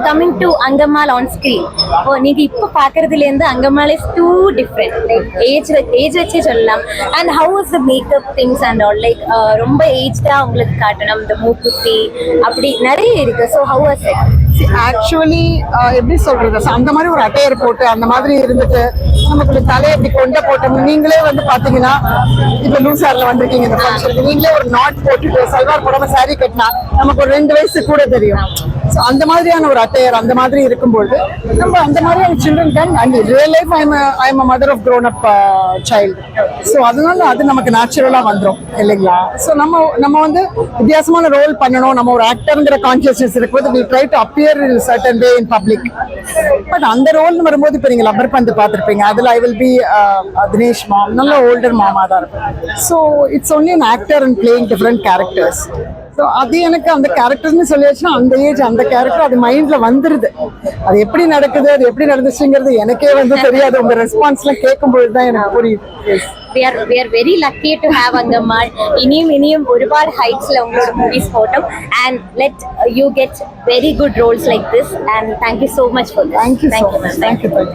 coming to Angammal on screen. Oh, நீங்க இப்ப பாக்குறதுல இருந்து Angammal is too different. Like age வச்சே சொல்லலாம். And how was the makeup things and all? Like ரொம்ப ஏஜ்டா உங்களுக்கு காட்டணும் இந்த மூக்குத்தி அப்படி நிறைய இருக்கு. So how was it? Actually எப்படி சொல்றது, அந்த மாதிரி ஒரு அட்டையர் போட்டு அந்த மாதிரி இருந்துட்டு நமக்கு தலையை இப்படி கொண்ட போட்டோம். நீங்களே வந்து பாத்தீங்கன்னா இப்ப லூசார்ல வந்திருக்கீங்க இந்த ஃபங்க்ஷனுக்கு, நீங்களே ஒரு நாட் போட்டுட்டு சல்வார் போடாம சாரி கட்டினா நமக்கு ஒரு 2 வயசு கூட தெரியும். ஸோ அந்த மாதிரியான ஒரு அட்டையர் அந்த மாதிரி இருக்கும்போது நம்ம அந்த மாதிரியான children can and real life I am mother of grown up child. So அதனால அது நமக்கு நேச்சுரலா வந்துடும் இல்லைங்களா. ஸோ நம்ம வந்து வித்தியாசமான ரோல் பண்ணணும், நம்ம ஒரு ஆக்டர்ங்கிற கான்சியஸ்னஸ் இருக்கும்போது we try to appear in a certain way in public. But அந்த ரோல் வரும்போது இப்போ நீங்க லப்பர் பந்து பார்த்துருப்பீங்க, அதில் ஐ வில் பி தினேஷ் மாம், நல்ல ஓல்டர் மாமா தான் இருக்கும். So it's only an actor and playing different characters. So அது எனக்கு அந்த கேரக்டர்ஸ்னு சொல்லியாச்சுன்னா அந்த ஏஜ் அந்த கேரக்டர் அது மைண்ட்ல வந்துருது. அது எப்படி நடக்குது, அது எப்படி நடந்துச்சுங்கிறது எனக்கே வந்து தெரியாது. உங்க ரெஸ்பான்ஸ்லாம் கேட்கும்போது தான் எனக்கு புரியுது. We are very lucky to have Angammal. இனியும் ஒருபாடு ஹைட்ஸ்ல உங்களோட மூவிஸ் போட்டோம். And let you get very good roles like this. And thank you so much for this. Thank you so much. Thank you.